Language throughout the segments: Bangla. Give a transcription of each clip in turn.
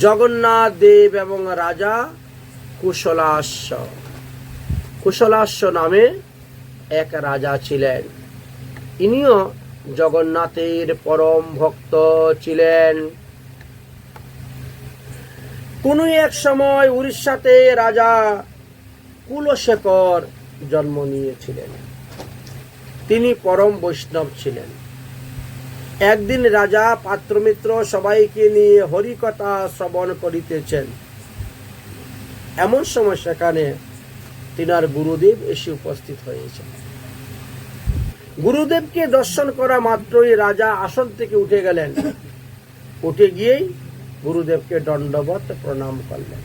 জগন্নাথ দেব এবং রাজা কুশলাস্য। কুশলাস্য নামে এক রাজা ছিলেন। ইনিও জগন্নাথের পরম ভক্ত ছিলেন। কোন এক সময় উড়িষ্যাতে রাজা কুলশেখর জন্ম নিয়েছিলেন। তিনি পরম বৈষ্ণব ছিলেন। একদিন রাজা পাত্রমিত্র সবাইকে নিয়ে হরিকথা শ্রবণ করিতেছেন। এমন সময় সেখানে তিনার গুরুদেব এসে উপস্থিত হয়েছেন। গুরুদেবকে দর্শন করা মাত্রই রাজা আসন থেকে উঠে গেলেন। উঠে গিয়েই গুরুদেবকে দণ্ডবত প্রণাম করলেন।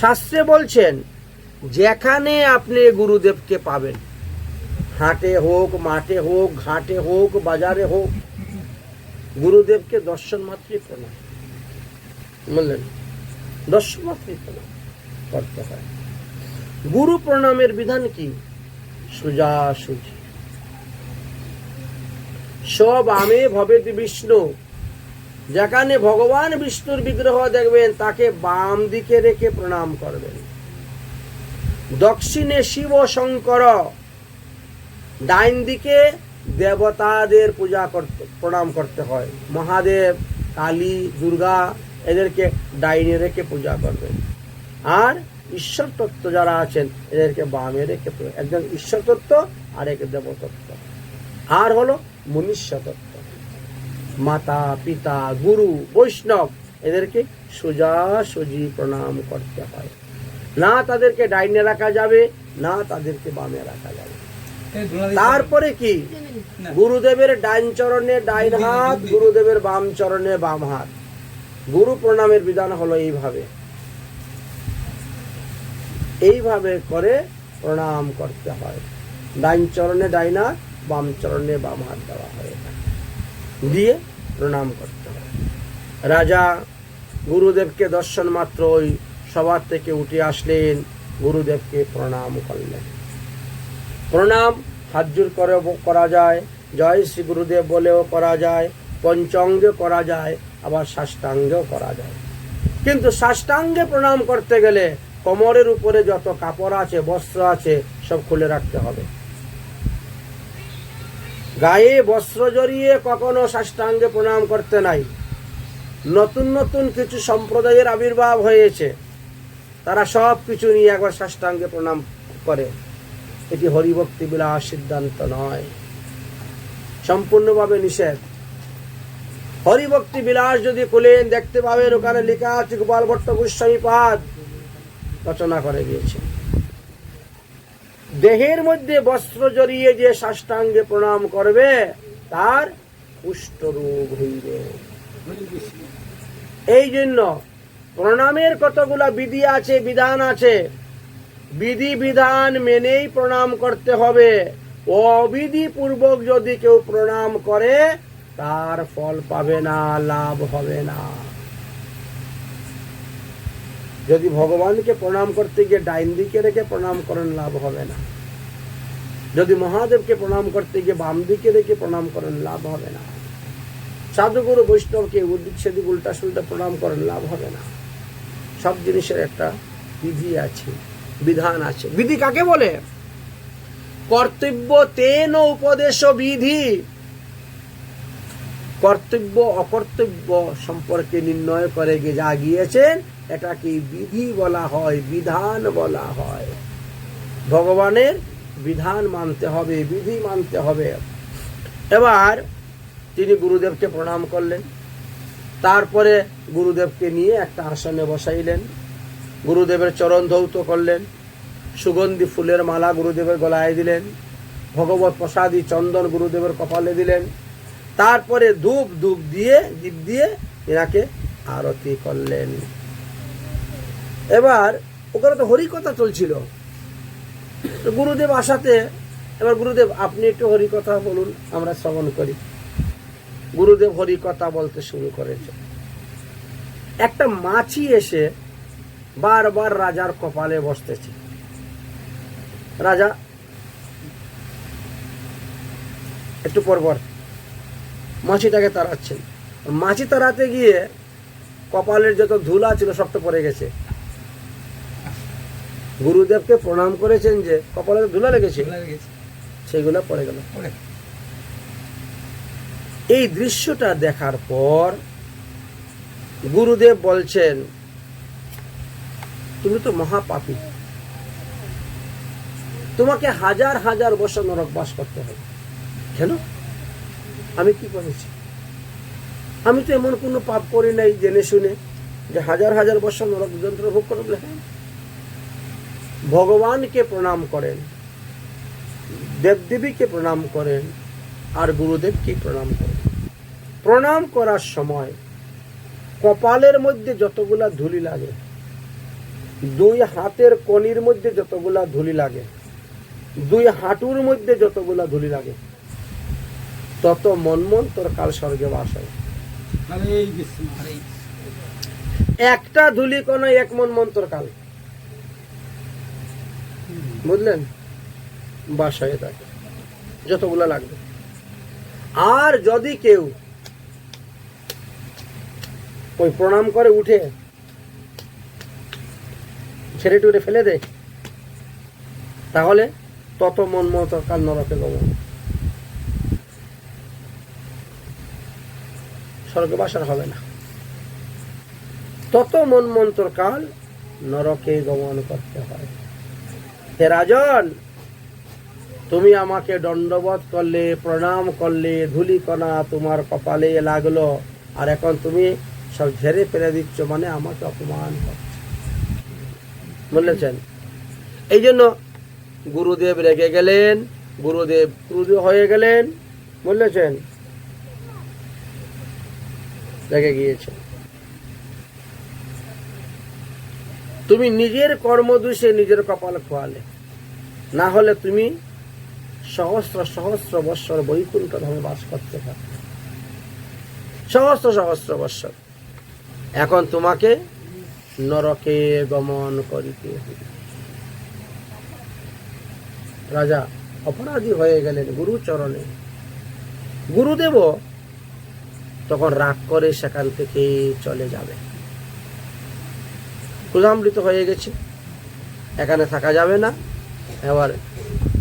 শাস্ত্রে বলছেন, যেখানে আপনি গুরুদেবকে পাবেন, হাটে হোক, মাঠে হোক, ঘাটে হোক, বাজারে হোক, গুরুদেবকে দর্শন মাত্রই প্রণাম, বললেন, দর্শন মাত্রই প্রণাম করতে হয়। গুরু প্রণামের বিধান কি? সোজাসুজি। সব আমে ভবেত বিষ্ণু। যেখানে ভগবান বিষ্ণুর বিগ্রহ দেখবেন তাকে বাম দিকে রেখে প্রণাম করবেন। দক্ষিণে শিব শঙ্কর, ডাইন দিকে দেবতাদের পূজা করতে প্রণাম করতে হয়। মহাদেব, কালী, দুর্গা এদেরকে ডাইনে রেখে পূজা করবেন। আর ঈশ্বর তত্ত্ব যারা আছেন এদেরকে বামে রেখে, একজন ঈশ্বর তত্ত্ব আর এক দেবতত্ত্ব, আর হলো মনুষ্য তত্ত্ব। মাতা, পিতা, গুরু, বৈষ্ণব এদেরকে সোজাসুজি প্রণাম করতে হয়। না তাদেরকে ডাইনে রাখা যাবে, না তাদেরকে বামে রাখা যাবে। তারপরে কি? গুরুদেবের ডাইন চরণে ডাইন হাত, গুরুদেবের বাম চরণে বাম হাত। গুরু প্রণামের বিধান হলো এইভাবে, এইভাবে করে প্রণাম করতে হয়। ডাইন চরণে ডাইন হাত, বাম চরণে বাম হাত দেওয়া হয়, দিয়ে প্রণাম করতে হয়। রাজা গুরুদেবকে দর্শন মাত্রই সবার থেকে উঠে আসলেন, গুরুদেবকে প্রণাম করলেন। প্রণাম হাত জোড় করে করা যায়, জয় শ্রী গুরুদেব বলেও করা যায়, পঞ্চাঙ্গে করা যায়, আবার সাষ্টাঙ্গেও করা যায়। কিন্তু সাষ্টাঙ্গে প্রণাম করতে গেলে কোমরের উপরে যত কাপড় আছে, বস্ত্র আছে, সব খুলে রাখতে হবে। গায়ে বস্ত্র জড়িয়ে কখনো সাষ্টাঙ্গে প্রণাম করতে নাই। নতুন নতুন কিছু সম্প্রদায়ের আবির্ভাব হয়েছে, তারা সব কিছু নিয়ে একবার সাষ্টাঙ্গে প্রণাম করে। এটি হরিভক্তি বিলাস সিদ্ধান্ত নয়, সম্পূর্ণভাবে নিষেধ। হরিভক্তি বিলাস যদি খুলেন দেখতে পাবেন ওখানে লেখা আছে গোপাল ভট্ট গোস্বামী পাদ রচনা করে গিয়েছে। দেহের মধ্যে বস্ত্র জড়িয়ে যে সাষ্টাঙ্গে প্রণাম করবে তার কুষ্ঠ রোগ হইবে। এই জন্য প্রণামের কতগুলা বিধি আছে, বিধান আছে। বিধি বিধান মেনেই প্রণাম করতে হবে। অবিধি পূর্বক যদি কেউ প্রণাম করে তার ফল পাবে না, লাভ হবে না। যদি ভগবানকে প্রণাম করতে গিয়ে ডাইন দিকে রেখে প্রণাম করেন, লাভ হবে না। যদি মহাদেবকে প্রণাম করতে গিয়ে বাম দিকে রেখে প্রণাম করেন, লাভ হবে না। সাধুগুরু বৈষ্ণবকে উদিক সেদিক উল্টা সুল্টা প্রণাম করেন, লাভ হবে না। সব জিনিসের একটা বিধি আছে, বিধান আছে। বিধি কাকে বলে? কর্তব্য তেন উপদেশ বিধি। কর্তব্য অকর্তব্য সম্পর্কে নির্ণয় করে যা গিয়েছেন এটাকে বিধি বলা হয়, বিধান বলা হয়। ভগবানের বিধান মানতে হবে, বিধি মানতে হবে। এবার তিনি গুরুদেবকে প্রণাম করলেন। তারপরে গুরুদেবকে নিয়ে একটা আসনে বসাইলেন। গুরুদেবের চরণ ধৌত করলেন। সুগন্ধি ফুলের মালা গুরুদেবের গলায় দিলেন। ভগবত প্রসাদী চন্দন গুরুদেবের কপালে দিলেন। তারপরে ধূপ দিয়ে দীপ দিয়ে এনাকে আরতি করলেন। এবার ওখানে তো হরিকথা চলছিল। গুরুদেব আসাতে এবার গুরুদেব আপনি একটু হরিকথা বলুন, আমরা শ্রবণ করি। গুরুদেব হরিকথা বলতে শুরু করেছে। একটা মাছি এসে বারবার রাজার কপালে বসতেছে। রাজা একটু পরপর মাছিটাকে তাড়াচ্ছেন। মাছি তাড়াতে গিয়ে কপালের যত ধুলা ছিল সব তো পড়ে গেছে। গুরুদেবকে প্রণাম করেছেন যে কপালে ধুলা লেগেছে, সেগুলো পড়ে গেল। এই দৃশ্যটা দেখার পর গুরুদেব বলছেন, তুমি তো মহাপাপী, তোমাকে হাজার হাজার বছর নরকবাস করতে হবে। কেন? আমি কি করেছি? আমি তো এমন কোনো পাপ করি নাই জেনে শুনে যে হাজার হাজার বছর নরক যন্ত্র ভোগ করবে। ভগবানকে প্রণাম করেন, দেবদেবীকে প্রণাম করেন, আর গুরুদেবকে প্রণাম করেন। প্রণাম করার সময় কপালের মধ্যে যতগুলা ধুলি লাগে, দুই হাতের কনির মধ্যে যতগুলা ধুলি লাগে, দুই হাঁটুর মধ্যে যতগুলা ধুলি লাগে, তত মন্বন্তর কাল স্বর্গে বাস হয়। একটা ধুলি কোন এক মন্বন্তর কাল, বুঝলেন, বাস হয়ে থাকে যতগুলা লাগবে। আর যদি কেউ ওই প্রণাম করে উঠে ছেড়ে টুড়ে ফেলে দেয়, তাহলে তত মন্বন্তর কাল নরকে গমন, স্বর্গে বাসার হবে না। তত মন্বন্তর কাল নরকে গমন করতে হয়। হে রাজন, তুমি আমাকে দণ্ডবোধ করলে, প্রণাম করলে, ধূলিকণা তোমার কপালে লাগলো, আর এখন তুমি সব ঝেড়ে ফেলে দিচ্ছ, মানে আমাকে অপমান করছো, বলেছেন। এই জন্য গুরুদেব রেগে গেলেন, গুরুদেব ক্রুদ্ধ হয়ে গেলেন, বলেছেন, রেগে গিয়েছে। তুমি নিজের কর্মদোষে নিজের কপাল খোয়ালে, না হলে তুমি সহস্র সহস্র বৎসর বৈকুণ্ঠ ধামে বাস করতে পারবে, সহস্র সহস্র বৎসর। এখন তোমাকে নরকে গমন করিতে হবে। রাজা অপরাধী হয়ে গেলেন গুরুচরণে। গুরুদেব তখন রাগ করে সেখান থেকে চলে যাবে। ক্রোধান্বিত হয়ে গেছে, এখানে থাকা যাবে না, এবার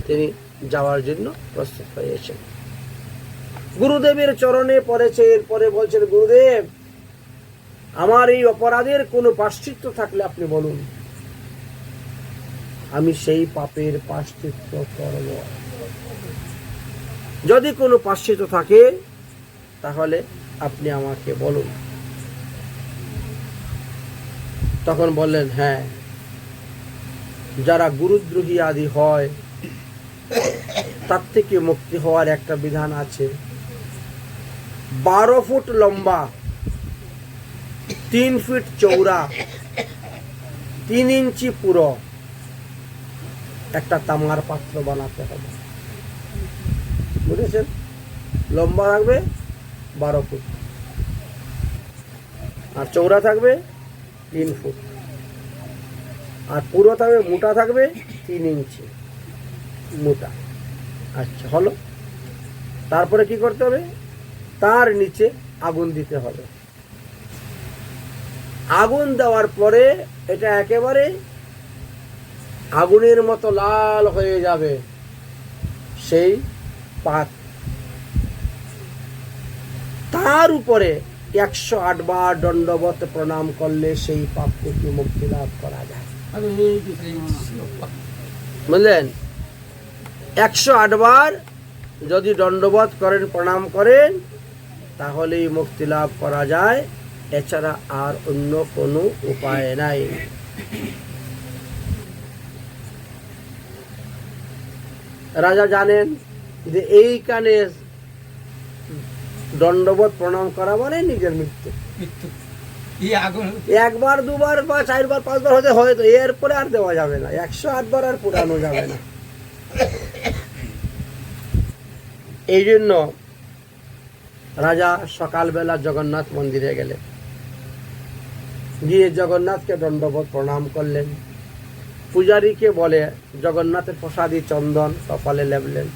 তিনি যাওয়ার জন্য প্রস্তুত হয়েছেন। গুরুদেবের চরণে পড়েছে। এরপরে বলছেন, গুরুদেব, আমার এই অপরাধের কোনো প্রায়শ্চিত্ত থাকলে আপনি বলুন, আমি সেই পাপের প্রায়শ্চিত্ত করব। যদি কোনো প্রায়শ্চিত্ত থাকে তাহলে আপনি আমাকে বলুন। তখন বললেন, হ্যাঁ, যারা গুরুদ্রোহী আদি হয় তার থেকে মুক্তি হওয়ার একটা বিধান আছে। 12 ফুট লম্বা, 3 ফিট চৌড়া, 3 ইঞ্চি পুরো একটা তামার পাত্র বানাতে হবে, বুঝেছেন? লম্বা থাকবে 12 ফুট, আর চৌড়া থাকবে 3 ফুট, আর পুরো থাকবে, মোটা থাকবে 3 ইঞ্চি মোটা। আচ্ছা, হলো। তারপরে কি করতে হবে? তার নিচে আগুন দিতে হবে। আগুন দেওয়ার পরে এটা একেবারে আগুনের মতো লাল হয়ে যাবে সেই পাত। তার উপরে 108 বার দণ্ডবত প্রণাম করলে সেই পাপ থেকে মুক্তি লাভ করা যায়, বুঝলেন? 108 বার যদি দণ্ডবত করেন, প্রণাম করেন, তাহলেই মুক্তি লাভ করা যায়, এছাড়া আর অন্য কোনো উপায় নাই। রাজা জানেন যে এই কানে দণ্ডবত প্রণাম করা মানে নিজের মৃত্যু। একবার, দুবার বা 4 বার 5 বার হতে হয়তো, এরপরে আর দেওয়া যাবে না, 108 বার আর পুরানো যাবে না। এই জন্য রাজা সকালবেলা জগন্নাথ মন্দিরে গেলেন, গিয়ে জগন্নাথকে দণ্ডবত প্রণাম করলেন। পূজারীকে বলে জগন্নাথের প্রসাদী চন্দন কপালে লেপলেন,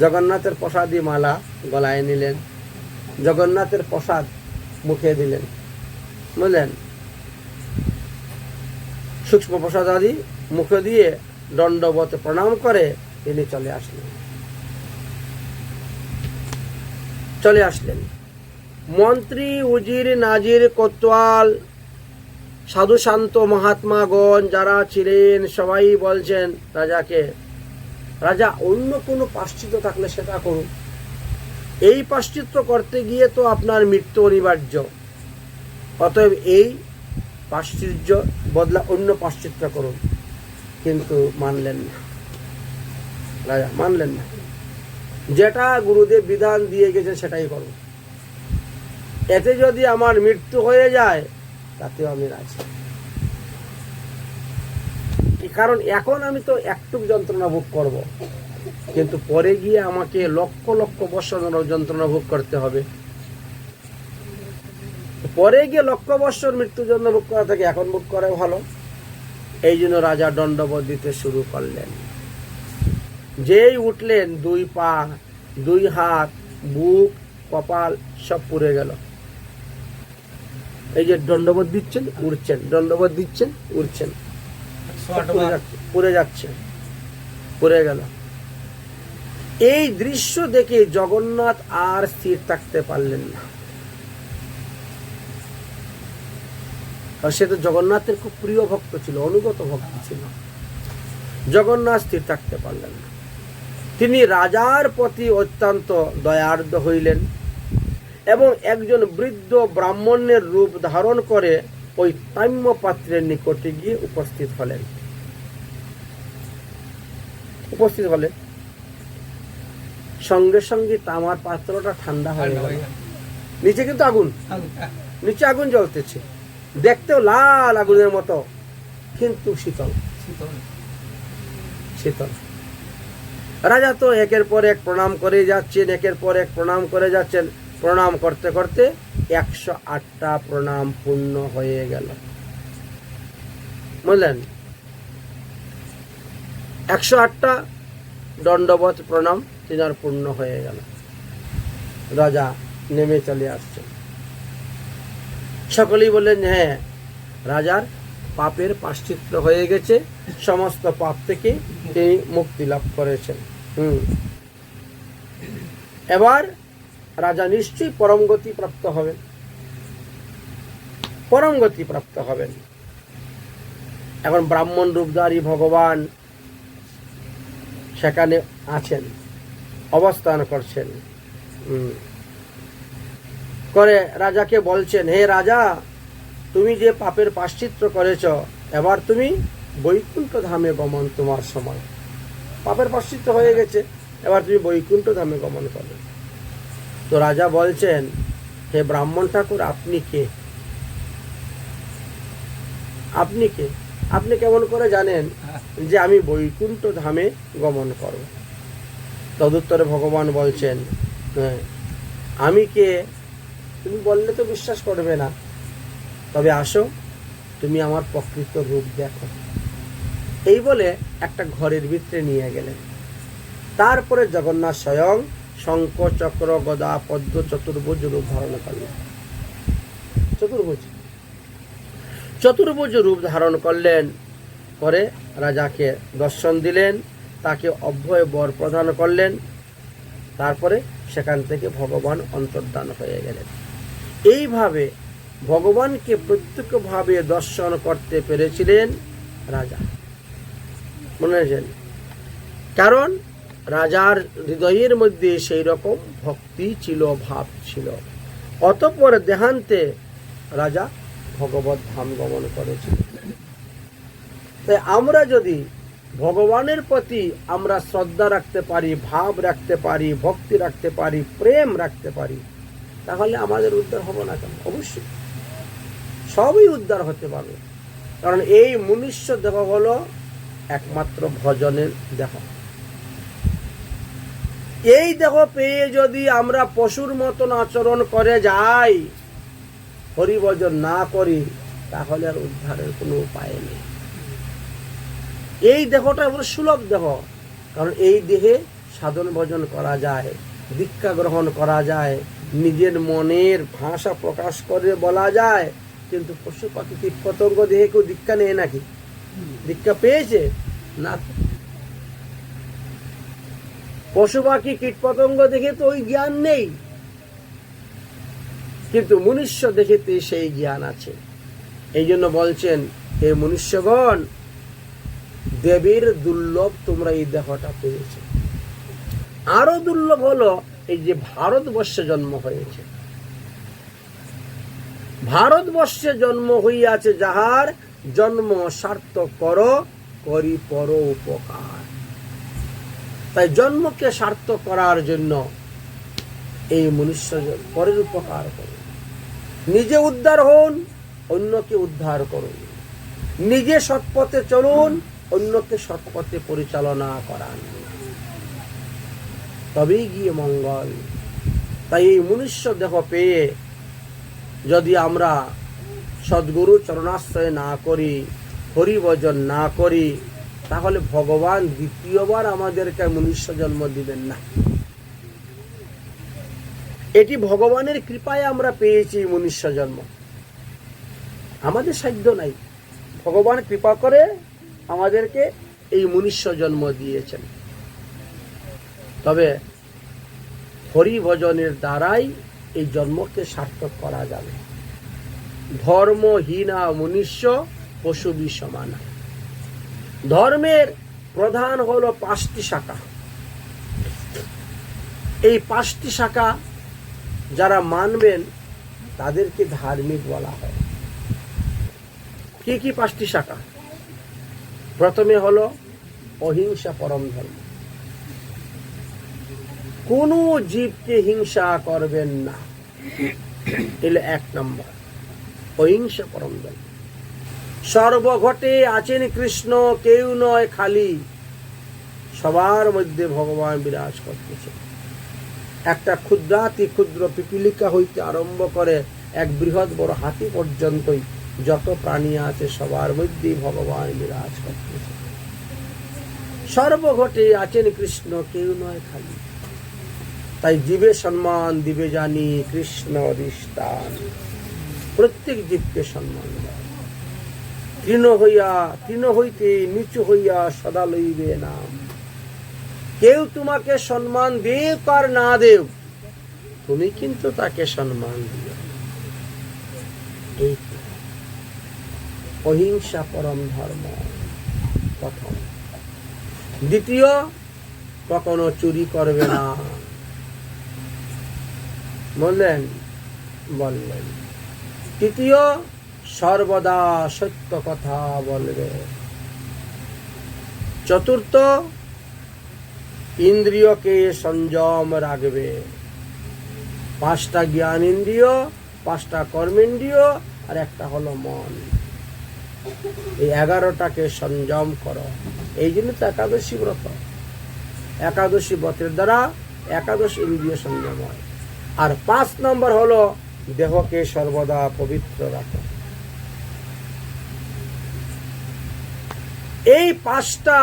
জগন্নাথের প্রসাদী মালা গলায় নিলেন, জগন্নাথের প্রসাদ মুখে দিলেন। বুঝলেন, সূক্ষ্ম প্রসাদ আদি মুখে দিয়ে দণ্ডবত প্রণাম করে তিনি চলে আসলেন। মন্ত্রী, উজির, নাজির, কোতোয়াল, সাধু শান্ত মহাত্মাগণ যারা ছিলেন সবাই বলছেন রাজাকে, রাজা অন্য কোনো পাশ্চিত্য থাকলে সেটা করুন, এই পাশ্চিত্য করতে গিয়ে তো আপনার মৃত্যু অনিবার্য, অতএব এই পাশ্চিত্য বদলা অন্য পাশ্চিত্য করুন। কিন্তু মানলেন না, রাজা মানলেন না। যেটা গুরুদেব বিধান দিয়ে গেছেন সেটাই করুন, এতে যদি আমার মৃত্যু হয়ে যায় তাতেও আমি রাজি। কারণ এখন আমি তো একটু যন্ত্রণা ভোগ করব, কিন্তু পরে গিয়ে আমাকে লক্ষ লক্ষ বৎসর যন্ত্রণা ভোগ করতে হবে। পরে গিয়ে লক্ষ বৎসর মৃত্যুর জন্য ভোগ করা থেকে এখন ভোগ করা ভালো। এই জন্য রাজা দণ্ডবোধ দিতে শুরু করলেন। যেই উঠলেন, 2 পা, 2 হাত, বুক, কপাল সব পুড়ে গেল। এই যে দণ্ডবোধ দিচ্ছেন উঠছেন, দণ্ডবোধ দিচ্ছেন উঠছেন, পুড়ে যাচ্ছে, পুড়ে গেল। এই দৃশ্য দেখে জগন্নাথ আর স্থির থাকতে পারলেন না। সে তো জগন্নাথের খুব প্রিয় ভক্ত ছিল, অনুগত ভক্ত ছিল। জগন্নাথ স্থির থাকতে পারলেন না। তিনি রাজার প্রতি অত্যন্ত দয়ার্দ্র হইলেন এবং একজন বৃদ্ধ ব্রাহ্মণের রূপ ধারণ করে ওই তাম্য পাত্রের নিকটে গিয়ে উপস্থিত হলেন। সঙ্গে সঙ্গে তামার পাত্রটা ঠান্ডা হয়ে গেল। নিচে কিন্তু আগুন, নিচে আগুন জ্বলতেছে, দেখতেও লাল আগুনের মতো, কিন্তু শীতল শীতল। রাজা তো একের পর এক প্রণাম করে যাচ্ছেন, একের পর এক প্রণাম করে যাচ্ছেন। প্রণাম করতে করতে 108টা প্রণাম পূর্ণ হয়ে গেল। বুঝলেন, 108টা দণ্ডবত প্রণাম তিনার পূর্ণ হয়ে গেল। রাজা নেমে চলে আসছেন। সকলেই বললেন, হ্যাঁ, রাজার পাপের প্রায়শ্চিত্ত হয়ে গেছে, সমস্ত পাপ থেকে তিনি মুক্তি লাভ করেছেন। এবার রাজা নিশ্চয়ই পরম গতি প্রাপ্ত হবেন, পরম গতি প্রাপ্ত হবেন। এখন ব্রাহ্মণ রূপধারী ভগবান সেখানে আছেন, অবস্থান করছেন, করে রাজাকে বলছেন, হে রাজা, তুমি যে পাপের প্রায়শ্চিত্ত করেছ, এবার তুমি বৈকুণ্ঠ ধামে গমন, তোমার সময়। পাপের প্রায়শ্চিত্ত হয়ে গেছে, এবার তুমি বৈকুণ্ঠ ধামে গমন করবে। তো রাজা বলছেন, হে ব্রাহ্মণ ঠাকুর, আপনি কে? আপনি কে? আপনি কেমন করে জানেন যে আমি বৈকুণ্ঠ ধামে গমন করব? তদুত্তরে ভগবান বলছেন, আমি কে তুমি বললে তো বিশ্বাস করবে না, তবে আসো, তুমি আমার প্রকৃত রূপ দেখো। এই বলে একটা ঘরের ভিতরে নিয়ে গেলেন। তারপরে জগন্নাথ স্বয়ং শঙ্খ, চক্র, গদা, পদ্ম, চতুর্ভুজ রূপ ধারণ করলেন। চতুর্ভুজ রূপ ধারণ করলেন, করে রাজাকে দর্শন দিলেন, তাকে অভয় বর প্রদান করলেন। তারপরে সেখান থেকে ভগবান অন্তর্ধান হয়ে গেলেন। এইভাবে ভগবানকে প্রত্যক্ষভাবে দর্শন করতে পেরেছিলেন রাজা। মনে রাখেন, কারণ রাজার হৃদয়ের মধ্যে সেই রকম ভক্তি ছিল, ভাব ছিল। অতঃপর দেহান্তে রাজা ভগবত ধাম গমন করেছিলেন। তাই আমরা যদি ভগবানের প্রতি আমরা শ্রদ্ধা রাখতে পারি, ভাব রাখতে পারি, ভক্তি রাখতে পারি, প্রেম রাখতে পারি, তাহলে আমাদের উদ্ধার হবে না কেন? অবশ্যই সবই উদ্ধার হতে পারবে। কারণ এই মনুষ্য দেহ হলো একমাত্র ভজনের দেহ। এই দেহ পেয়ে যদি আমরা পশুর মতন আচরণ করে যাই, হরিভজন না করি, তাহলে আর উদ্ধারের কোনো উপায় নেই। এই দেহটা হলো সুলভ দেহ, কারণ এই দেহে সাধন ভজন করা যায়, দীক্ষা গ্রহণ করা যায়, নিজের মনের ভাষা প্রকাশ করে বলা যায়, কিন্তু পশু পাখি কীট পতঙ্গ দেখে কেউ দীক্ষা নেয় নাকি? দীক্ষা পেয়েছে না। পশু পাখি কীট পতঙ্গ দেখে তো ওই জ্ঞান নেই, কিন্তু মনুষ্য দেখেতে সেই জ্ঞান আছে। এই জন্য বলছেন, হে মনুষ্যগণ, দেবীর দুর্লভ তোমরা এই দেহটা পেয়েছ। আরো দুর্লভ হলো এই যে ভারতবর্ষে জন্ম হয়েছে। ভারতবর্ষে জন্ম হইয়াছে যাহার, জন্ম সার্থক কর করি পর উপকার। তাই জন্মকে সার্থক করার জন্য এই মনুষ্য পরের উপকার করুন। নিজে উদ্ধার হন, অন্যকে উদ্ধার করুন। নিজে সৎপথে চলুন, অন্যকে সৎপথে পরিচালনা করান, তবেই গিয়ে মঙ্গল। তাই এই মনুষ্য দেহ পেয়ে যদি আমরা সদ্গুরু চরণাশ্রয় না করি, হরিভজন না করি, তাহলে ভগবান দ্বিতীয়বার আমাদেরকে মনুষ্য জন্ম দিবেন না। এটি ভগবানের কৃপায় আমরা পেয়েছি মনুষ্য জন্ম, আমাদের সাধ্য নাই। ভগবান কৃপা করে আমাদেরকে এই মনুষ্য জন্ম দিয়েছেন। তবে হরি ভজনের দ্বারাই এই জন্মকে সার্থক করা যাবে। ধর্মহীনা মনুষ্য পশুবি সমান। ধর্মের প্রধান হলো 5টি শাখা। এই 5টি শাখা যারা মানবেন তাদেরকে ধার্মিক বলা হয়। কি কি 5টি শাখা? প্রথমে হলো অহিংসা পরম ধর্ম। কোন জীবকে হিংসা করবেন না, এলে 1 নম্বর অহিংসা পরম ধর্ম। সর্বঘটে আছেন কৃষ্ণ, কেউ নয় খালি, সবার মধ্যে ভগবান বিরাজ করতেছে। একটা ক্ষুদ্রাতি ক্ষুদ্র পিপিলিকা হইতে আরম্ভ করে এক বৃহৎ বড় হাতি পর্যন্তই যত প্রাণী আছে সবার মধ্যেই ভগবান বিরাজ করতেছে। সর্বঘটে আছেন কৃষ্ণ, কেউ নয় খালি। তাই জীবে সম্মান দিবে জানি, কৃষ্ণ অধিষ্ঠান। প্রত্যেক জীবকে সম্মান দেয়। তৃণ হইতে নিচু হইয়া সদা লইবে নাম। কেউ তোমাকে সম্মান দেব আর না দেব, তুমি কিন্তু তাকে সম্মান দিও। এই অহিংসা পরম ধর্ম প্রথম। দ্বিতীয়, কখনো চুরি করবে না। বললেন। তৃতীয়, সর্বদা সত্য কথা বলবে। চতুর্থ, ইন্দ্রিয়কে সংযম রাখবে। 5টা জ্ঞান ইন্দ্রিয়, 5টা কর্মেন্দ্রিয়, আর একটা হলো মন। এই 11টাকে সংযম করো। এই জন্য তো একাদশী ব্রত। একাদশী ব্রতের দ্বারা একাদশ ইন্দ্রিয় সংযম হয়। আর 5 নম্বর হলো দেহকে সর্বদা পবিত্র রাখো। এই 5টা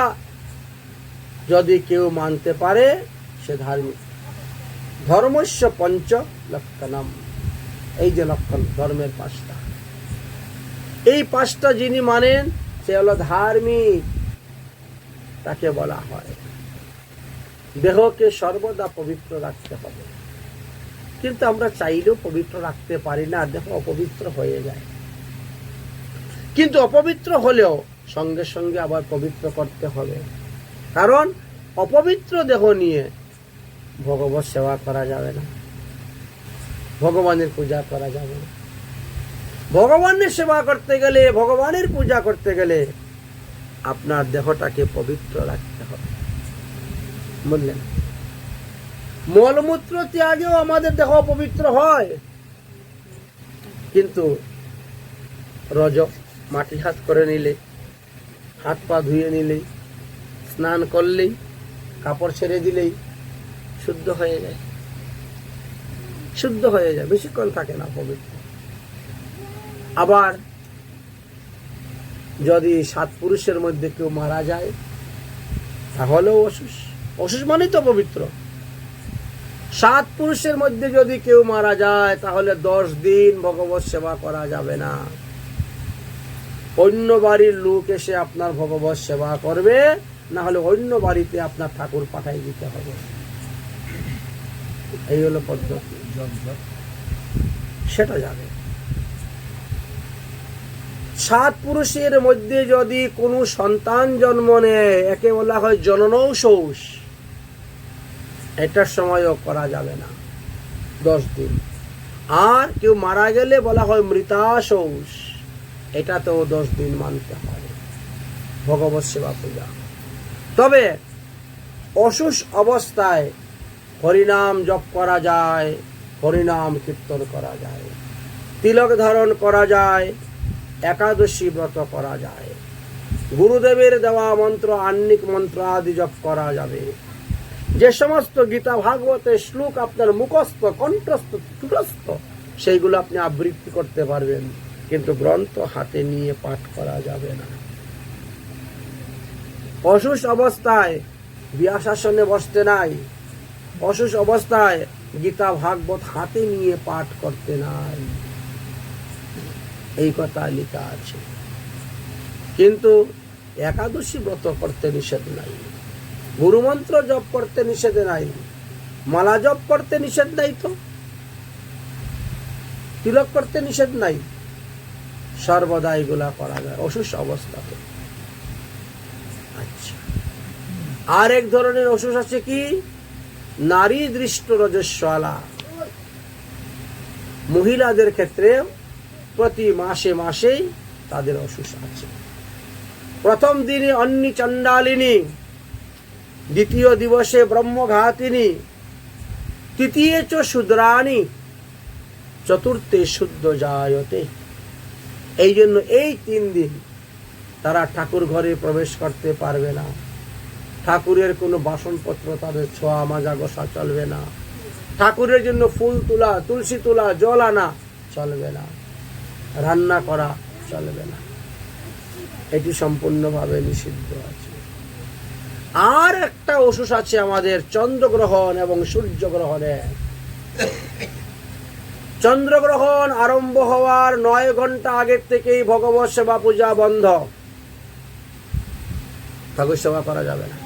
যদি কেউ মানতে পারে সে ধার্মিক। ধর্মস্য পঞ্চ লক্ষণম, এই যে লক্ষণ ধর্মের 5টা, এই 5টা যিনি মানেন সে হলো ধার্মিক, তাকে বলা হয়। দেহকে সর্বদা পবিত্র রাখতে হবে, কিন্তু আমরা চাইলেও পবিত্র রাখতে পারি না, দেহ অপবিত্র হয়ে যায়। কিন্তু অপবিত্র হলেও সঙ্গে সঙ্গে আবার পবিত্র করতে হবে, কারণ অপবিত্র দেহ নিয়ে ভগবত সেবা করা যাবে না, ভগবানের পূজা করা যাবে না। ভগবানের সেবা করতে গেলে, ভগবানের পূজা করতে গেলে আপনার দেহটাকে পবিত্র রাখতে হবে। বুঝলেন? মলমূত্র ত্যাগেও আমাদের দেহ পবিত্র হয়, কিন্তু রজ মাটি হাত করে নিলে, হাত পা ধুয়ে নিলেই, স্নান করলেই, কাপড় ছেড়ে দিলেই শুদ্ধ হয়ে যায়। শুদ্ধ হয়ে যায়, বেশিক্ষণ থাকে না পবিত্র। আবার যদি 7 পুরুষের মধ্যে কেউ মারা যায় তাহলেও অসুস। অসুস মানেই তো পবিত্র। 7 পুরুষের মধ্যে যদি কেউ মারা যায় তাহলে 10 দিন ভগবত সেবা করা যাবে না। অন্য বাড়ির লোক এসে আপনার ভগবত সেবা করবে, না হলে অন্য বাড়িতে আপনার ঠাকুর পাঠাই দিতে হবে। এই হলো পদ্ধতি, সেটা যাবে। 7 পুরুষের মধ্যে যদি কোনো সন্তান জন্ম নেয়, একে বলা হয় জননৌষৌষ, এটার সময়ও করা যাবে না 10 দিন। আর কেউ মারা গেলে বলা হয় মৃতাশৌষ, এটাতেও 10 দিন মানতে হয় ভগবত সেবা পূজা। তবে অসুস্থ অবস্থায় হরিনাম জপ করা যায়, হরিনাম কীর্তন করা যায়, তিলক ধারণ করা যায়, একাদশী ব্রত করা যায়, গুরুদেবের দেওয়া মন্ত্র আহ্নিক মন্ত্র আদি জপ করা যাবে। যে সমস্ত গীতা ভাগবতের শ্লোক আপনার মুখস্থ, কণ্ঠস্থ, চূড়স্থ, সেইগুলো আপনি আবৃত্তি করতে পারবেন, কিন্তু গ্রন্থ হাতে নিয়ে পাঠ করা যাবে না। অসুস্থ অবস্থায় বিয়াসাসনে বসতে নাই, অসুস্থ অবস্থায় গীতা ভাগবত হাতে নিয়ে পাঠ করতে নাই, এই কথা লেখা আছে। কিন্তু একাদশী ব্রত করতে নিষেধ নাই, গুরুমন্ত্র জপ করতে নিষেধ নাই, মালা জপ করতে নিষেধ নাই, তো তিলক করতে নিষেধ নাই, সর্বদা এগুলা করা যায় অসুস্থ অবস্থাতে। আচ্ছা, আর এক ধরনের অসুখ আছে কি, নারী দৃষ্ট রজস্বালা। মহিলাদের ক্ষেত্রে প্রতি মাসে মাসেই তাদের অসুখ আছে। প্রথম দিনে অন্নি চণ্ডালিনী, দ্বিতীয় দিবসে ব্রহ্মঘাতিনী, তৃতীয় চ শূদ্রাণী, চতুর্থে শুদ্ধ জায়তে। এই জন্য এই 3 দিন তারা ঠাকুর ঘরে প্রবেশ করতে পারবে না, ঠাকুরের কোনো বাসনপত্র তাদের ছোঁয়া মাজা ঘষা চলবে না, ঠাকুরের জন্য ফুল তোলা, তুলসী তোলা, জল আনা চলবে না, রান্না করা চলবে না, এটি সম্পূর্ণভাবে নিষিদ্ধ আছে। আর একটা অসুখ আছে আমাদের চন্দ্রগ্রহণ এবং সূর্যগ্রহণে। চন্দ্রগ্রহণ আরম্ভ হওয়ার 9 ঘন্টা আগের থেকেই ভগবত সেবা পূজা বন্ধ, ঠাকুর সেবা করা যাবে না।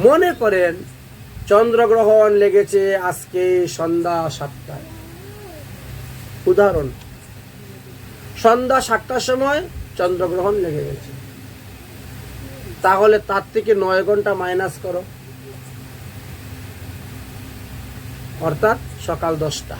মনে করেন চন্দ্রগ্রহণ লেগেছে আজকে সন্ধ্যা 7টায়, উদাহরণ, সন্ধ্যা 7টার সময় চন্দ্রগ্রহণ লেগে গেছে, তাহলে তার থেকে 9 ঘন্টা মাইনাস করো, অর্থাৎ সকাল 10টা।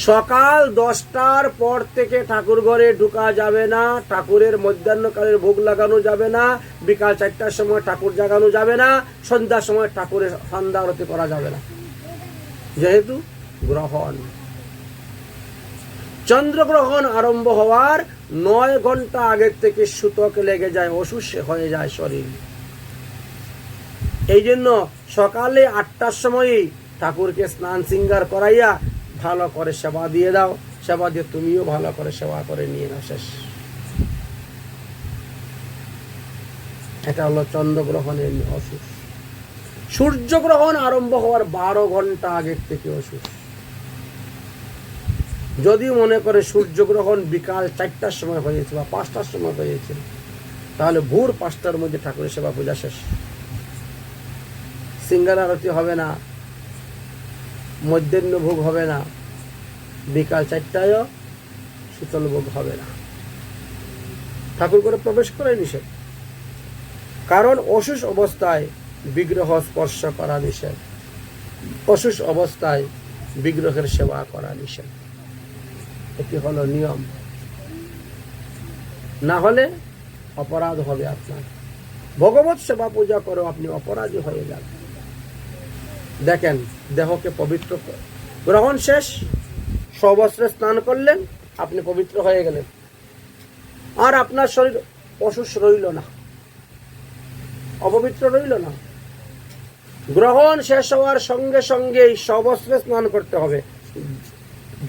সকাল 10টার পর থেকে ঠাকুর ঘরে ঢুকা যাবে না, ঠাকুরের মধ্যাহ্নকালের ভোগ লাগানো যাবে না, বিকাল 4টার সময় ঠাকুর জাগানো যাবে না, সন্ধ্যার সময় ঠাকুরের সন্ধ্যা আরতি করা যাবে না, যেহেতু গ্রহণ। চন্দ্রগ্রহণ আরম্ভ হওয়ার 9 ঘন্টা আগের থেকে সূতক লেগে যায়, অসুস্থ হয়ে যায় শরীর। এই জন্য সকালে 8টার সময়ই ঠাকুরকে স্নান সিঙ্গার করাইয়া ভালো করে সেবা দিয়ে দাও, সেবা দিয়ে তুমিও ভালো করে সেবা করে নিয়ে নাও, শেষ। এটা হলো চন্দ্রগ্রহণের অসুখ। সূর্যগ্রহণ আরম্ভ হওয়ার 12 ঘন্টা আগের থেকে অসুখ। যদি মনে করে সূর্যগ্রহণ বিকাল 4টার সময় হয়েছে বা 5টার সময় হয়েছে, তাহলে ভোর 5টার মধ্যে ঠাকুরের সেবা পূজা শেষ। সিঙ্গার আরতি হবে না, মধ্যাহ্ন ভোগ হবে না, বিকাল 4টায়ও শীতল ভোগ হবে না, ঠাকুর ঘরে প্রবেশ করে নিষেধ। কারণ অসুস্থ অবস্থায় বিগ্রহ স্পর্শ করা নিষেধ, অসুস্থ অবস্থায় বিগ্রহের সেবা করা নিষেধ, এটি হলো নিয়ম। না হলে অপরাধ হবে আপনার। ভগবত সেবা পূজা করে আপনি অপরাধী হয়ে যান। দেখেন, দেহকে পবিত্র, গ্রহণ শেষ, সবস্ত্রে স্নান করলেন, আপনি পবিত্র হয়ে গেলেন, আর আপনার শরীর অসুস্থ রইল না, অপবিত্র রইল না। গ্রহণ শেষ হওয়ার সঙ্গে সঙ্গেই সবস্ত্রে স্নান করতে হবে।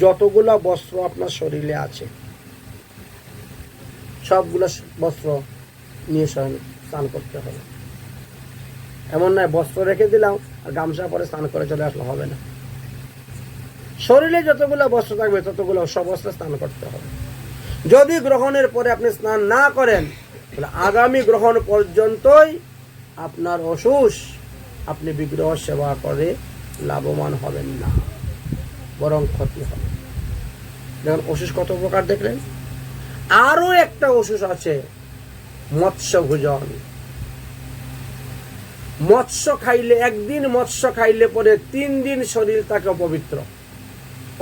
যতগুলা বস্ত্র আপনার শরীরে আছে সবগুলো বস্ত্র নিয়ে স্নান করতে হবে। এমন নয় বস্ত্র রেখে দিলাম আর গামছা পরে স্নান করে চলে আসলে হবে না। শরীরে যতগুলো বস্ত্র থাকবে ততগুলো সব বস্ত্রে স্নান করতে হবে। যদি গ্রহণের পরে আপনি স্নান না করেন তাহলে আগামী গ্রহণ পর্যন্তই আপনার অসুস, আপনি বিগ্রহ সেবা করে লাভবান হবেন না, বরং ক্ষতি হবে। দেখুন অসুস কত প্রকার দেখলেন। আরো একটা অসুস আছে, মৎস্য ভোজন। মৎস্য খাইলে, একদিন মৎস্য খাইলে পরে 3 দিন শরীর তাকে অপবিত্র,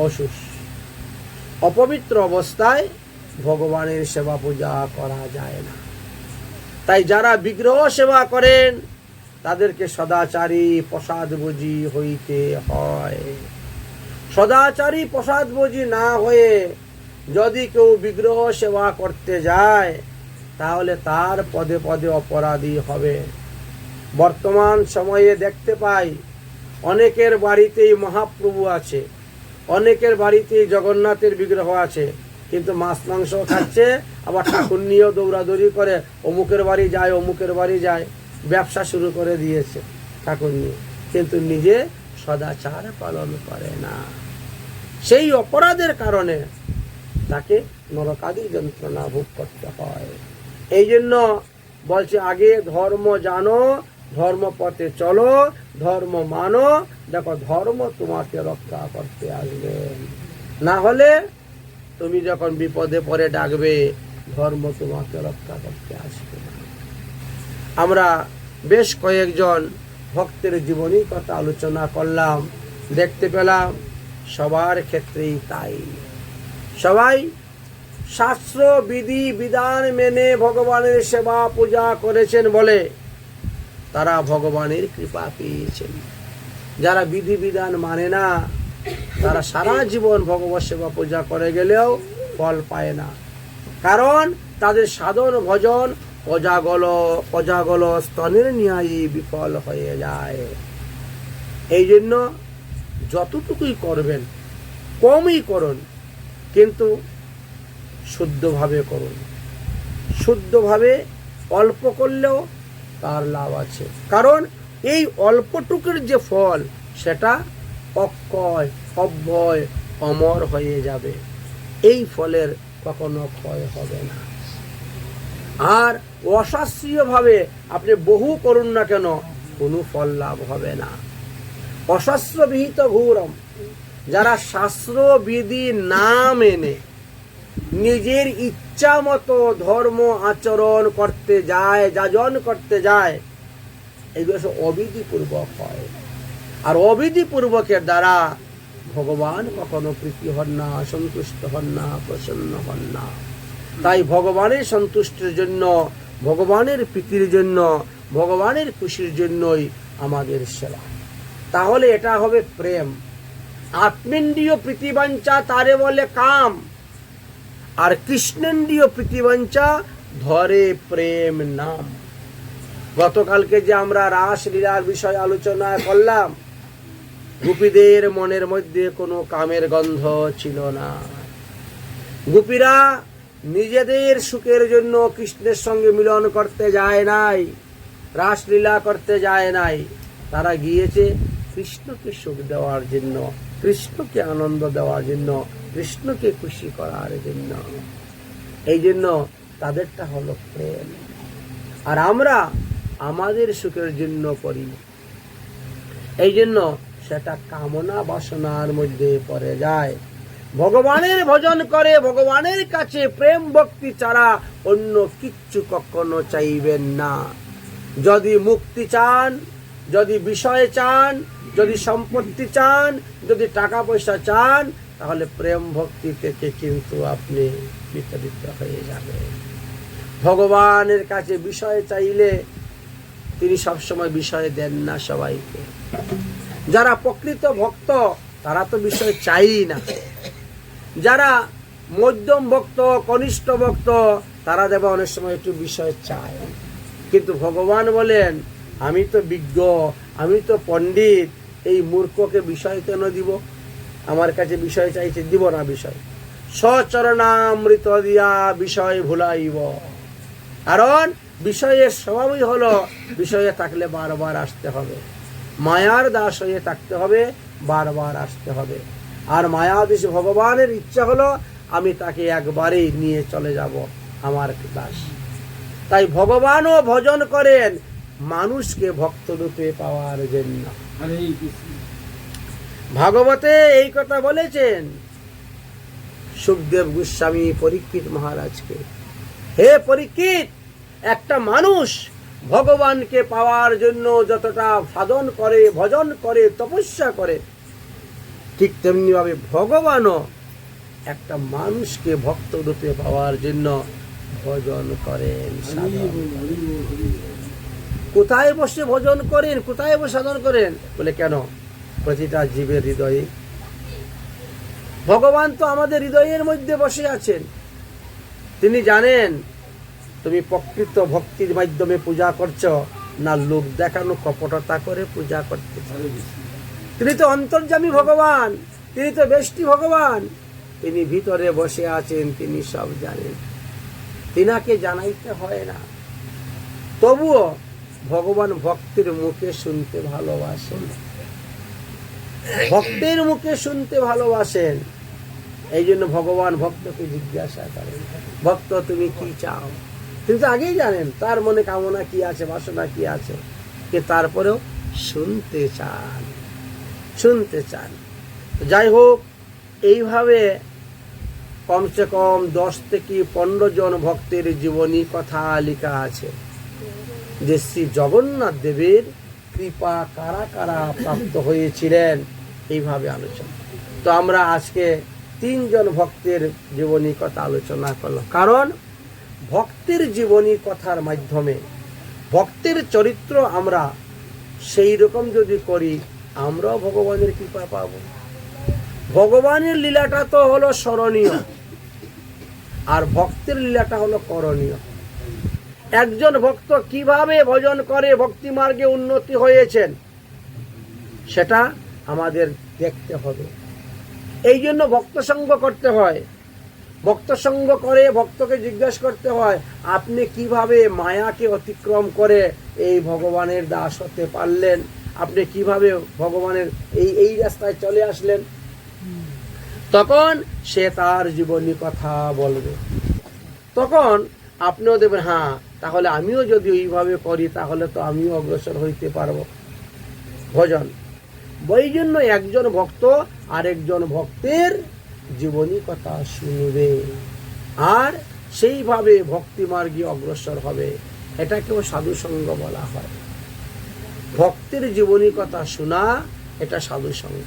অসুস। অপবিত্র অবস্থায় ভগবানের সেবা পূজা করা যায় না। তাই যারা বিগ্রহ সেবা করেন তাদেরকে সদাচারী প্রসাদভোজী হইতে হয়। সদাচারী প্রসাদভোজী না হয়ে যদি কেউ বিগ্রহ সেবা করতে যায় তাহলে তার পদে পদে অপরাধী হবে। বর্তমান সময়ে দেখতে পাই অনেকের বাড়িতেই মহাপ্রভু আছে, অনেকের বাড়িতেই জগন্নাথের বিগ্রহ আছে, কিন্তু মাছ মাংস খাচ্ছে, আবার ঠাকুর নিয়েও দৌড়াদৌড়ি করে, অমুকের বাড়ি যায় অমুকের বাড়ি যায়, ব্যবসা শুরু করে দিয়েছে ঠাকুর নিয়ে, কিন্তু নিজে সদাচার পালন করে না। সেই অপরাধের কারণে তাকে নরকাদি যন্ত্রণা ভোগ করতে হয়। এই জন্য বলছে আগে ধর্ম জানো, ধর্ম পথে চলো, ধর্ম মানো, দেখো ধর্ম তোমাকে রক্ষা করতে আসবে। না হলে তুমি যখন বিপদে পড়ে ডাকবে ধর্ম তোমাকে রক্ষা করতে আসবে না। আমরা বেশ কয়েকজন ভক্তের জীবনী কথা আলোচনা করলাম, দেখতে পেলাম সবার ক্ষেত্রেই তাই। সবাই শাস্ত্র বিধি বিধান মেনে ভগবানের সেবা পূজা করেছেন বলে তারা ভগবানের কৃপা পেয়েছেন। যারা বিধি বিধান মানে না তারা সারা জীবন ভগবত সেবা পূজা করে গেলেও ফল পায় না, কারণ তাদের সাধন ভজন অজাগল স্তনের ন্যায় বিফল হয়ে যায়। এই জন্য যতটুকুই করবেন কমই করুন, কিন্তু শুদ্ধভাবে করুন। শুদ্ধভাবে অল্প করলেও তার লাভ আছে, কারণ এই অল্পটুকুর যে ফল সেটা অক্ষয় অব্যয় অমর হয়ে যাবে। এই ফলের কখনো ক্ষয় হবে না। আর অশাস্ত্রীয়ভাবে আপনি বহু করুন না কেন, কোনো ফল লাভ হবে না। অশাস্ত্রবিহিত ঘোরম, যারা শাস্ত্র বিধি না মেনে নিজের ইচ্ছা মতো ধর্ম আচরণ করতে যায়, যাজন করতে যায়, এগুলো সব অবিধিপূর্বক হয়। আর অবিধিপূর্বকের দ্বারা ভগবান কখনো প্রীতি হন না, সন্তুষ্ট হন না, প্রসন্ন হন না। তাই ভগবানের সন্তুষ্টির জন্য, ভগবানের প্রীতির জন্য, ভগবানের খুশির জন্যই আমাদের সেবা। তাহলে এটা হবে প্রেম। আত্মেন্দ্রিয় প্রীতিবাঞ্ছা তারে বলে কাম, আর কৃষ্ণেন্দ্রিয় প্রীতিবাঞ্ছা ধরে প্রেম নাম। গতকালকে যে আমরা রাসলীলার বিষয় আলোচনা করলাম, গোপীদের মনের মধ্যে কোনো কামের গন্ধ ছিল না। গোপীরা নিজেদের সুখের জন্য কৃষ্ণের সঙ্গে মিলন করতে যায় নাই, রাসলীলা করতে যায় নাই। তারা গিয়েছে কৃষ্ণকে সুখ দেওয়ার জন্য, কৃষ্ণকে আনন্দ দেওয়ার জন্য, কৃষ্ণকে খুশি করার জন্য। এই জন্য তাদেরটা হলো প্রেম। আর আমরা আমাদের সুখের জন্য করি, এই জন্য সেটা কামনা বাসনার মধ্যে পড়ে যায়। ভগবানের ভজন করে ভগবানের কাছে প্রেম ভক্তি ছাড়া অন্য কিচ্ছু কখনো চাইবেন না। যদি মুক্তি চান, যদি বিষয় চান, যদি সম্পত্তি চান, যদি টাকা পয়সা চান, তাহলে প্রেম ভক্তি থেকে কিন্তু আপনি বিতাড়িত হয়ে যাবেন। ভগবানের কাছে বিষয় চাইলে তিনি সবসময় বিষয় দেন না সবাইকে। যারা প্রকৃত ভক্ত তারা তো বিষয় চাই না। যারা মধ্যম ভক্ত, কনিষ্ঠ ভক্ত, তারা দেবে অনেক সময় একটু বিষয় চায়। কিন্তু ভগবান বলেন আমি তো বিজ্ঞ, আমি তো পণ্ডিত, এই মূর্খকে বিষয় কেন দিব? আমার কাছে বিষয় চাইছে, দিব না বিষয়। সচরণামৃত দিয়া বিষয় ভুলাইব। কারণ বিষয়ের স্বভাবই হলো বিষয়ে থাকলে বারবার আসতে হবে, মায়ার দাস হয়ে থাকতে হবে, বারবার আসতে হবে। আর মায়াধীশ ভগবানের ইচ্ছা হলো আমি তাকে একবারেই নিয়ে চলে যাব আমার দাস। তাই ভগবানও ভজন করেন মানুষকে ভক্ত রূপে পাওয়ার জন্য। ভাগবতে এই কথা বলেছেন সুখদেব গোস্বামী পরীক্ষিত মহারাজকে, হে পরীক্ষিত, একটা মানুষ ভগবানকে পাওয়ার জন্য যতটা সাধন করে, ভজন করে, তপস্যা করে, ঠিক তেমনি ভাবে ভগবানও একটা মানুষকে ভক্ত রূপে পাওয়ার জন্য ভজন করেন, সাধন করেন। কোথায় বসে ভজন করেন, কোথায় বসে সাধন করেন? বলে কেন? প্রতিটা জীবের হৃদয়ে। ভগবান তো আমাদের হৃদয়ের মধ্যে বসে আছেন। তিনি জানেন তুমি প্রকৃত ভক্তির মাধ্যমে পূজা করছো না লোক দেখানো কপটতা করে পূজা করতে। তিনি তো অন্তর্যামী ভগবান, তিনি তো বেষ্টি ভগবান, তিনি ভিতরে বসে আছেন, তিনি সব জানেন, তিনাকে জানাইতে হয় না। তবুও ভগবান ভক্তের মুখে শুনতে ভালোবাসেন, ভক্তের মুখে শুনতে ভালোবাসেন। এই জন্য ভগবান ভক্তকে জিজ্ঞাসা করেন, ভক্ত তুমি কি চাও? তিনি তো আগেই জানেন তার মনে কামনা কি আছে, বাসনা কি আছে, কে তারপরেও শুনতে চান, শুনতে চান। যাই হোক, এইভাবে কমসে কম 10 থেকে 15 জন ভক্তের জীবনী কথা লেখা আছে যে শ্রী জগন্নাথ দেবের কৃপা কারা কারা প্রাপ্ত হয়েছিলেন, এইভাবে আলোচনা। তো আমরা আজকে 3 জন ভক্তের জীবনী কথা আলোচনা করলাম, কারণ ভক্তের জীবনী কথার মাধ্যমে ভক্তের চরিত্র আমরা সেই রকম যদি করি আমরাও ভগবানের কৃপা পাব। ভগবানের লীলাটা তো হলো স্মরণীয়, আর ভক্তের লীলাটা হলো করণীয়। একজন ভক্ত কিভাবে ভজন করে ভক্তি মার্গে উন্নতি হয়েছেন সেটা আমাদের দেখতে হবে। এই জন্য ভক্ত সঙ্গ করতে হয়। ভক্ত সঙ্গ করে ভক্তকে জিজ্ঞাসা করতে হয় আপনি কিভাবে মায়াকে অতিক্রম করে এই ভগবানের দাস হতে পারলেন, আপনি কিভাবে ভগবানের এই রাস্তায় চলে আসলেন। তখন সে তার জীবনী কথা বলবে, তখন আপনিও দেবেন হ্যাঁ তাহলে আমিও যদি এইভাবে করি তাহলে তো আমিও অগ্রসর হইতে পারবো। ভজন ওই জন্য একজন ভক্ত আরেকজন ভক্তের জীবনী কথা শুনবে আর সেইভাবে ভক্তি মার্গে অগ্রসর হবে। এটাকেও সাধু সঙ্গ বলা হয়। ভক্তের জীবনী কথা শোনা এটা সাধু সঙ্গ,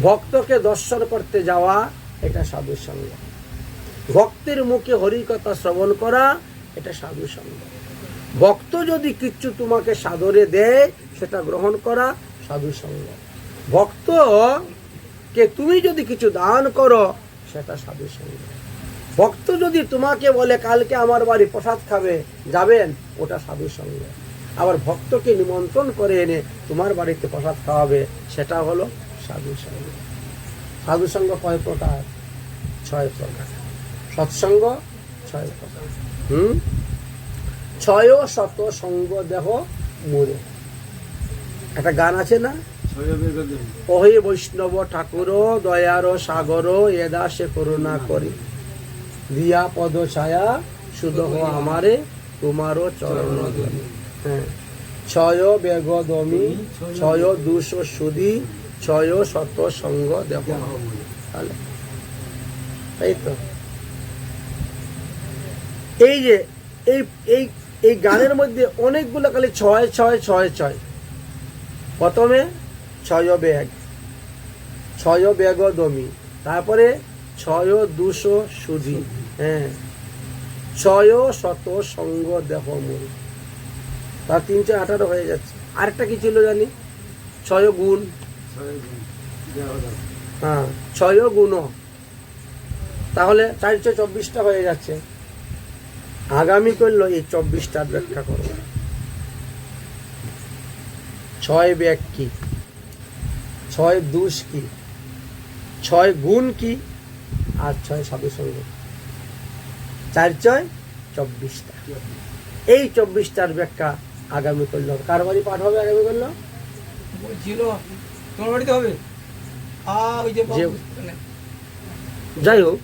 ভক্তকে দর্শন করতে যাওয়া এটা সাধু সঙ্গ, ভক্তের মুখে হরি কথা শ্রবণ করা এটা সাধু সঙ্গ। ভক্ত যদি কিছু তোমাকে সাদরে দেয় সেটা গ্রহণ করা সাধু সঙ্গ। ভক্তকে তুমি যদি কিছু দান করো সেটা সাধু সঙ্গ। ভক্ত যদি তোমাকে বলে কালকে আমার বাড়ি প্রসাদ খাবে যাবেন, ওটা সাধু সঙ্গ। আবার ভক্তকে নিমন্ত্রণ করে এনে তোমার বাড়িতে প্রসাদ খাওয়াবে সেটা হলো সাধু সঙ্গ। সাধু সঙ্গ কয় প্রকার? 6 প্রকার। সৎসঙ্গ 6 প্রকার। 6 শত সঙ্গ দেহ মোরে, একটা গান আছে না, ওহে বৈষ্ণব ঠাকুর দয়ার সাগর এদা সে করুণা করি দিয়া পদ ছায়া সুদহ আমারে তোমারও চরণ ধরি। হ্যাঁ, 6 বেগদমি 6 200 সুদি 6 শত সঙ্গ দেহ। তাই তো এই যে এই এই এই গানের মধ্যে অনেকগুলো খালি 6 6 6 6। প্রথমে 6 বেগ 6 বেগদমি, তারপরে 6 200 সুধি, হ্যাঁ 6 শত সঙ্গ দেহ মোরে, তার 3 4 18 হয়ে যাচ্ছে। আরেকটা কি ছিল জানি? 6 গুণ, হ্যাঁ 6 গুণ, তাহলে 4 4 24টা হয়ে যাচ্ছে। আগামী করলো এই 24টার ব্যাখ্যা করো। 6 বেগ কি, 6 দুষ কি, 6 গুণ কি, আর 6 সাধু সঙ্গ, 4 4 24টা। এই 24টার ব্যাখ্যা আগামী করলো। কার বাড়ি পাঠ হবে আগামী করলো? ছিল তোমার বাড়িতে হবে। যে যাই হোক,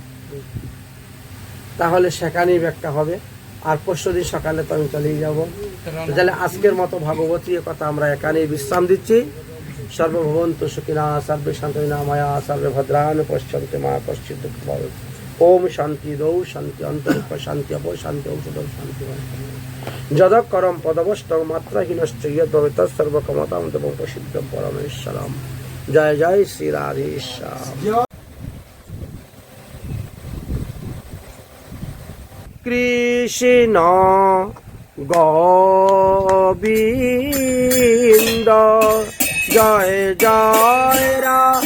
তাহলে সেখানেই ব্যাখ্যা হবে। আর পরশুদিন সকালে তো আমি চলেই যাবো। তাহলে আজকের মতো ভাগবতী কথা আমরা এখানেই বিশ্রাম দিচ্ছি। সর্বভবন্তু সুখিনা, সর্বে শান্তিনা মায়া, সর্বে ভদ্রাণি পশ্যন্তি মা কশ্চিৎ দুঃখং ভবেৎ। ওম শান্তি দৌ শান্তি অন্তরিক্ষ শান্তি অপ শান্তি ঔষধ শান্তি যদ করম পদবস্তং মাত্রাহীনশ্চ ইয়দ্ ভবেৎ তৎসর্বক্ষমতাং দেবং প্রসিদ্ধং পরমেশ্বরম। জয় জয় শ্রী রাধেশ্যাম। কৃষ্ণ গোবিন্দ জয় জয় রাম।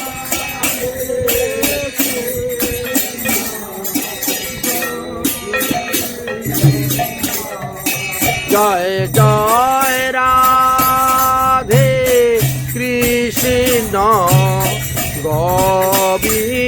জয় জয় রাধে কৃষ্ণ গোবিন্দ।